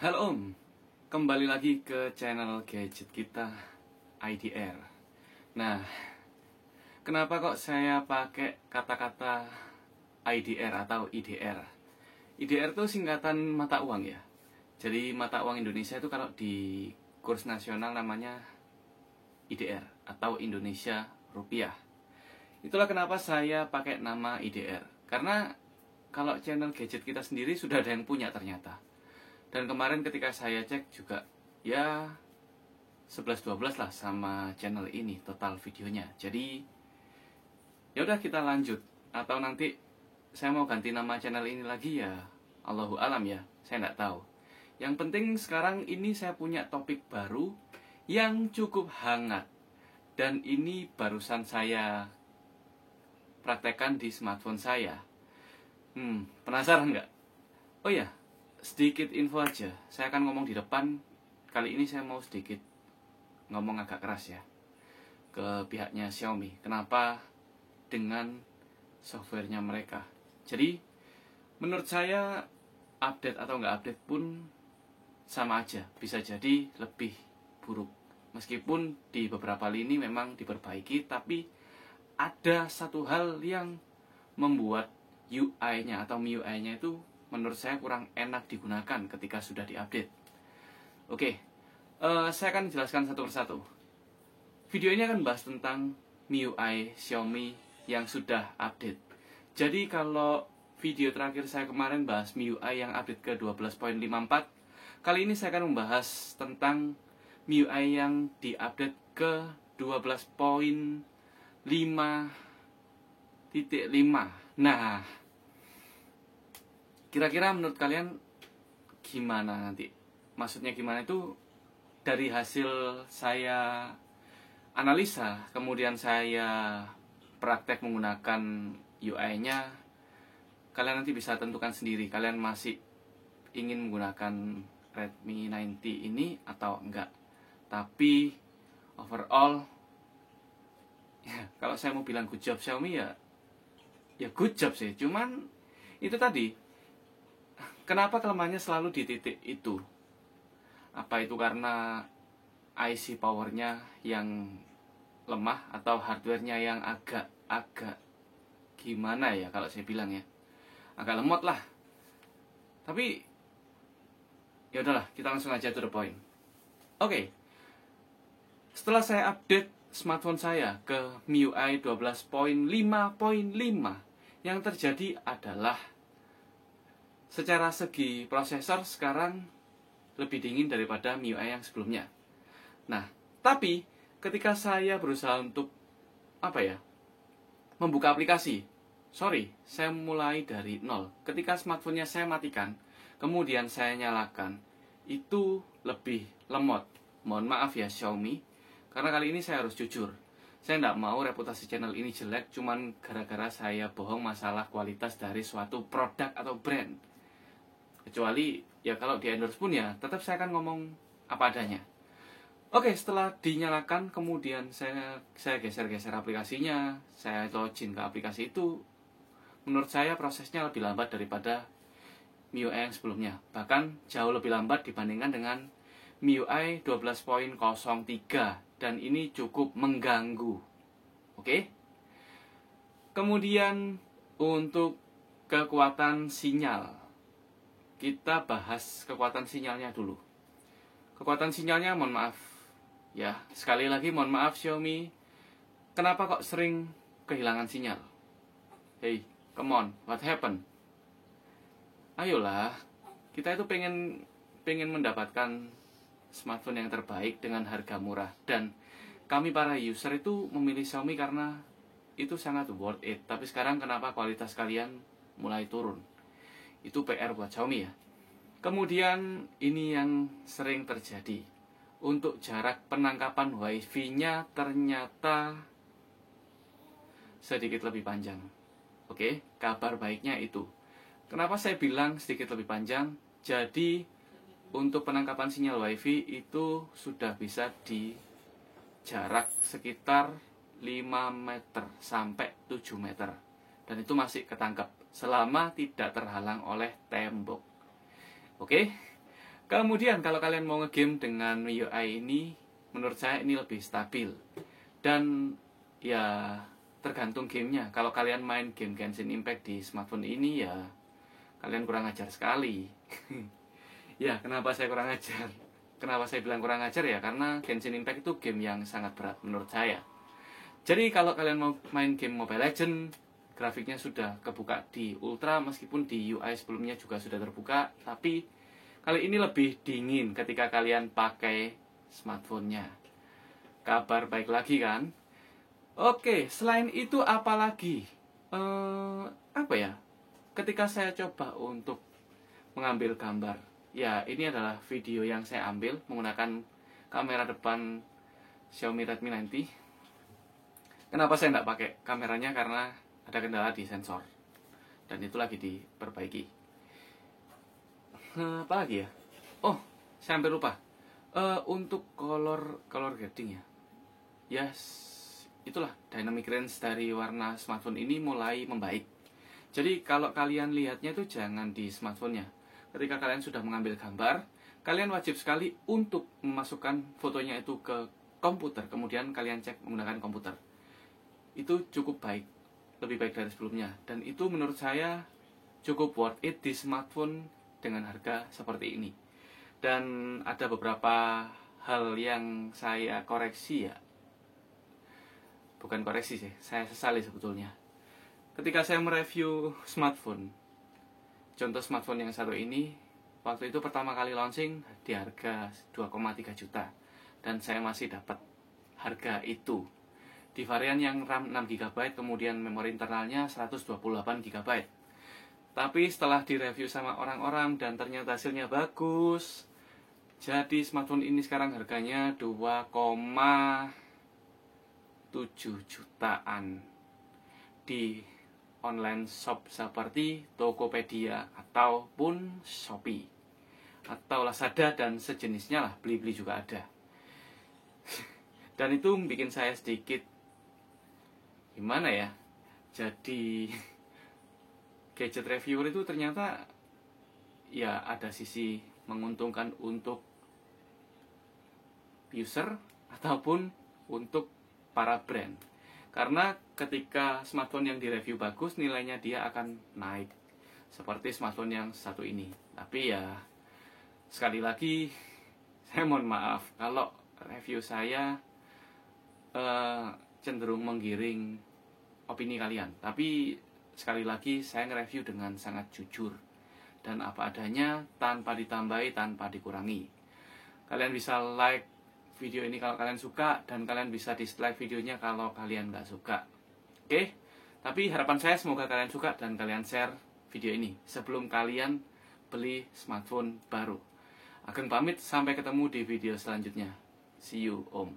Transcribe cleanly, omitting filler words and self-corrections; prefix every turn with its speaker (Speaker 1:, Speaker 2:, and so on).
Speaker 1: Halo Om, kembali lagi ke channel gadget kita IDR. Nah, kenapa kok saya pakai kata-kata IDR atau IDR? IDR itu singkatan mata uang ya. Jadi mata uang Indonesia itu kalau di kurs nasional namanya IDR atau Indonesia Rupiah. Itulah kenapa saya pakai nama IDR. Karena kalau channel gadget kita sendiri sudah ada yang punya ternyata. Dan kemarin ketika saya cek juga ya 11-12 lah sama channel ini total videonya. Jadi ya udah kita lanjut, atau nanti saya mau ganti nama channel ini lagi ya Allahu alam ya, saya nggak tahu. Yang penting sekarang ini saya punya topik baru yang cukup hangat, dan ini barusan saya praktekkan di smartphone saya. Penasaran nggak? Oh ya, sedikit info aja. Saya akan ngomong di depan. Kali ini saya mau sedikit ngomong agak keras ya ke pihaknya Xiaomi. Kenapa? Dengan softwarenya mereka. Jadi menurut saya update atau nggak update pun sama aja, bisa jadi lebih buruk. Meskipun di beberapa lini memang diperbaiki, tapi ada satu hal yang membuat UI-nya atau MIUI-nya itu menurut saya kurang enak digunakan ketika sudah diupdate. Oke, saya akan jelaskan satu persatu. Video ini akan bahas tentang MIUI Xiaomi yang sudah update. Jadi kalau video terakhir saya kemarin bahas MIUI yang update ke 12.54, kali ini saya akan membahas tentang MIUI yang diupdate ke 12.5.5. Nah, kira-kira menurut kalian gimana nanti? Maksudnya gimana itu dari hasil saya analisa, kemudian saya praktek menggunakan UI-nya, kalian nanti bisa tentukan sendiri. Kalian masih ingin menggunakan Redmi 90 ini atau enggak. Tapi overall, ya, kalau saya mau bilang good job Xiaomi ya good job sih. Cuman itu tadi, kenapa kelemahannya selalu di titik itu? Apa itu karena IC powernya yang lemah atau hardwarenya yang agak gimana ya kalau saya bilang ya, agak lemot lah. Tapi ya udahlah, kita langsung aja to the point. Oke. Setelah saya update smartphone saya ke MIUI 12.5.5, yang terjadi adalah secara segi prosesor sekarang lebih dingin daripada MIUI yang sebelumnya. Nah, tapi ketika saya berusaha untuk membuka aplikasi, saya mulai dari nol. Ketika smartphone-nya saya matikan, kemudian saya nyalakan, itu lebih lemot. Mohon maaf ya Xiaomi, karena kali ini saya harus jujur. Saya tidak mau reputasi channel ini jelek cuman gara-gara saya bohong masalah kualitas dari suatu produk atau brand. Kecuali ya kalau di endorse pun ya tetap saya akan ngomong apa adanya. Oke, setelah dinyalakan kemudian saya geser-geser aplikasinya, saya login ke aplikasi itu. Menurut saya prosesnya lebih lambat daripada MIUI yang sebelumnya. Bahkan jauh lebih lambat dibandingkan dengan MIUI 12.03, dan ini cukup mengganggu. Oke? Kemudian untuk kekuatan sinyal, kita bahas kekuatan sinyalnya dulu. Kekuatan sinyalnya mohon maaf ya, sekali lagi mohon maaf Xiaomi, kenapa kok sering kehilangan sinyal? Hey, come on, what happened? Ayolah, kita itu pengen mendapatkan smartphone yang terbaik dengan harga murah, dan kami para user itu memilih Xiaomi karena itu sangat worth it. Tapi sekarang kenapa kualitas kalian mulai turun? Itu PR buat Xiaomi ya. Kemudian ini yang sering terjadi, untuk jarak penangkapan WiFi-nya ternyata sedikit lebih panjang. Oke, kabar baiknya itu. Kenapa saya bilang sedikit lebih panjang? Jadi untuk penangkapan sinyal WiFi itu sudah bisa di jarak sekitar 5 meter sampai 7 meter. Dan itu masih ketangkap selama tidak terhalang oleh tembok. Oke. Kemudian kalau kalian mau ngegame dengan MIUI ini, menurut saya ini lebih stabil. Dan ya tergantung gamenya. Kalau kalian main game Genshin Impact di smartphone ini ya kalian kurang ajar sekali. Ya, kenapa saya kurang ajar? Kenapa saya bilang kurang ajar ya? Karena Genshin Impact itu game yang sangat berat menurut saya. Jadi kalau kalian mau main game Mobile Legends, grafiknya sudah kebuka di Ultra, meskipun di UI sebelumnya juga sudah terbuka, tapi kali ini lebih dingin ketika kalian pakai smartphone-nya. Kabar baik lagi kan? Oke, selain itu apa lagi? Apa ya? Ketika saya coba untuk mengambil gambar, ya ini adalah video yang saya ambil menggunakan kamera depan Xiaomi Redmi 90. Kenapa saya tidak pakai kameranya? Karena ada kendala di sensor dan itu lagi diperbaiki. Apa lagi ya? Oh, saya hampir lupa. Untuk color grading ya. Yes, itulah dynamic range dari warna smartphone ini mulai membaik. Jadi kalau kalian lihatnya itu jangan di smartphone-nya. Ketika kalian sudah mengambil gambar, kalian wajib sekali untuk memasukkan fotonya itu ke komputer, kemudian kalian cek menggunakan komputer. Itu cukup baik, lebih baik dari sebelumnya, dan itu menurut saya cukup worth it di smartphone dengan harga seperti ini. Dan ada beberapa hal yang saya koreksi ya, bukan koreksi sih, saya sesali sebetulnya. Ketika saya mereview smartphone, contoh smartphone yang satu ini, waktu itu pertama kali launching di harga 2,3 juta, dan saya masih dapat harga itu di varian yang RAM 6GB, kemudian memori internalnya 128GB. Tapi setelah direview sama orang-orang dan ternyata hasilnya bagus, jadi smartphone ini sekarang harganya 2,7 jutaan di online shop seperti Tokopedia ataupun Shopee atau Lazada dan sejenisnya lah, Blibli juga ada. Dan itu bikin saya sedikit gimana ya, jadi gadget reviewer itu ternyata ya ada sisi menguntungkan untuk user ataupun untuk para brand. Karena ketika smartphone yang direview bagus, nilainya dia akan naik seperti smartphone yang satu ini. Tapi ya sekali lagi saya mohon maaf kalau review saya cenderung menggiring opini kalian. Tapi sekali lagi saya nge-review dengan sangat jujur dan apa adanya, tanpa ditambahi, tanpa dikurangi. Kalian bisa like video ini kalau kalian suka, dan kalian bisa dislike videonya kalau kalian nggak suka. Oke? Tapi harapan saya semoga kalian suka dan kalian share video ini sebelum kalian beli smartphone baru. Ageng pamit, sampai ketemu di video selanjutnya. See you, Om.